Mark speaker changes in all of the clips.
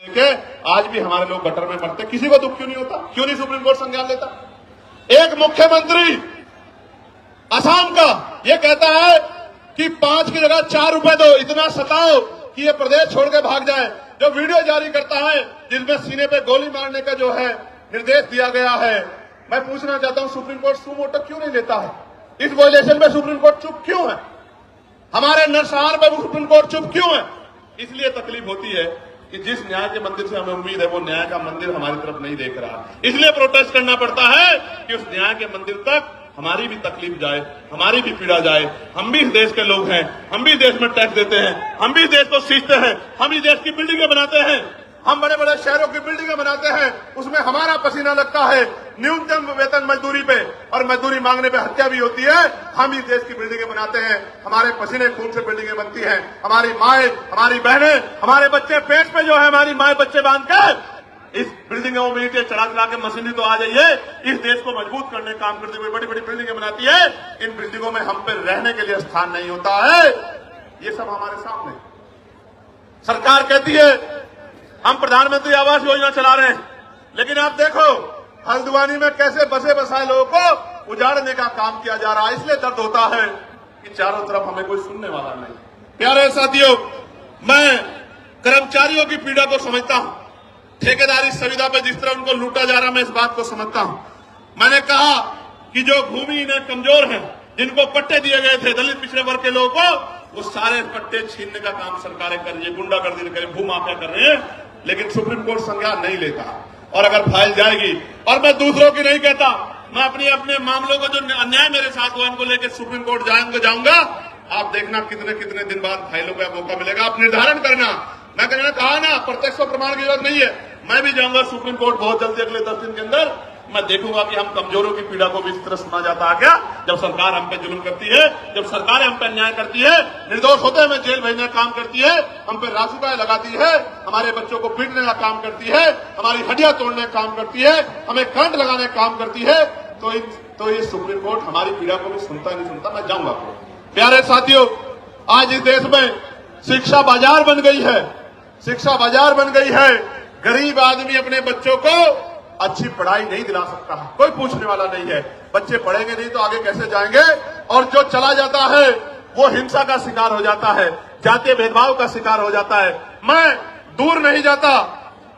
Speaker 1: के आज भी हमारे लोग गटर में मरते, किसी को दुख क्यों नहीं होता? क्यों नहीं सुप्रीम कोर्ट संज्ञान लेता? एक मुख्यमंत्री असम का ये कहता है कि 5 की जगह 4 रुपए दो, इतना सताओ कि ये प्रदेश छोड़ के भाग जाए। जो वीडियो जारी करता है जिसमें सीने पे गोली मारने का जो है निर्देश दिया गया है, मैं पूछना चाहता हूं सुप्रीम कोर्ट सू मोटो क्यों नहीं लेता है? इस वायलेशन में सुप्रीम कोर्ट चुप क्यों है? हमारे नरसंहार में सुप्रीम कोर्ट चुप क्यों है? इसलिए तकलीफ होती है कि जिस न्याय के मंदिर से हमें उम्मीद है वो न्याय का मंदिर हमारी तरफ नहीं देख रहा, इसलिए प्रोटेस्ट करना पड़ता है कि उस न्याय के मंदिर तक हमारी भी तकलीफ जाए, हमारी भी पीड़ा जाए। हम भी इस देश के लोग हैं, हम भी इस देश में टैक्स देते हैं, हम भी इस देश को सींचते हैं, हम इस देश की बिल्डिंगें बनाते हैं, हम बड़े बड़े शहरों की बिल्डिंगें बनाते हैं, उसमें हमारा पसीना लगता है न्यूनतम वेतन मजदूरी पे, और मजदूरी मांगने पे हत्या भी होती है। हम इस देश की बिल्डिंगें बनाते हैं, हमारे पसीने खून से बिल्डिंगें बनती हैं। हमारी माएं, हमारी बहनें, हमारे बच्चे पेट पे जो है हमारी माएं बच्चे बांध के इस बिल्डिंगों में ईंटें चढ़ा चढ़ा के मशीनरी तो आ जाइए, इस देश को मजबूत करने का काम करते हुए बड़ी बड़ी बिल्डिंगें बनाती है। इन बिल्डिंगों में हम पे रहने के लिए स्थान नहीं होता है। ये सब हमारे सामने। सरकार कहती है हम प्रधानमंत्री आवास योजना चला रहे हैं, लेकिन आप देखो हल्द्वानी में कैसे बसे बसाए लोगों को उजाड़ने का काम किया जा रहा है। इसलिए दर्द होता है कि चारों तरफ हमें कोई सुनने वाला नहीं। प्यारे साथियों, मैं कर्मचारियों की पीड़ा को समझता हूं, ठेकेदारी सुविधा पर जिस तरह उनको लूटा जा रहा, मैं इस बात को समझता हूं। मैंने कहा कि जो भूमिहीन कमजोर हैं, जिनको पट्टे दिए गए थे दलित पिछड़े वर्ग के लोगों को, वो सारे पट्टे छीनने का काम सरकारें कर रही है, गुंडागर्दी कर रही है, भूमाफिया कर रहे हैं, लेकिन सुप्रीम कोर्ट संज्ञान नहीं लेता। और अगर फाइल जाएगी, और मैं दूसरों की नहीं कहता, मैं अपने मामलों को जो अन्याय मेरे साथ हुआ इनको लेकर सुप्रीम कोर्ट जाऊंगा। आप देखना कितने कितने दिन बाद फाइलों का मौका मिलेगा, आप निर्धारण करना। मैं कहना कहा ना, प्रत्यक्ष प्रमाण की जरूरत नहीं है। मैं भी जाऊंगा सुप्रीम कोर्ट बहुत जल्दी, अगले 10 दिन के अंदर। मैं देखूंगा कि हम कमजोरों की पीड़ा को भी इस तरह सुना जाता है क्या? जब सरकार हम पे जुल्म करती है, जब सरकार हम पे अन्याय करती है, निर्दोष होते हमें जेल भेजने का काम करती है, हम पे रासुकाएं लगाती है, हमारे बच्चों को पीटने का काम करती है, हमारी हड्डियां तोड़ने का काम करती है, हमें करंट लगाने का काम करती है, तो ये सुप्रीम कोर्ट हमारी पीड़ा को भी सुनता नहीं सुनता। मैं जाऊंगा। प्यारे साथियों, आज इस देश में शिक्षा बाजार बन गई है, शिक्षा बाजार बन गई है। गरीब आदमी अपने बच्चों को अच्छी पढ़ाई नहीं दिला सकता, कोई पूछने वाला नहीं है। बच्चे पढ़ेंगे नहीं तो आगे कैसे जाएंगे? और जो चला जाता है वो हिंसा का शिकार हो जाता है, जातीय भेदभाव का शिकार हो जाता है। मैं दूर नहीं जाता,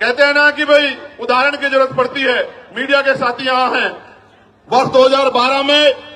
Speaker 1: कहते हैं ना कि भाई उदाहरण की जरूरत पड़ती है। मीडिया के साथी यहां हैं। वर्ष 2012 में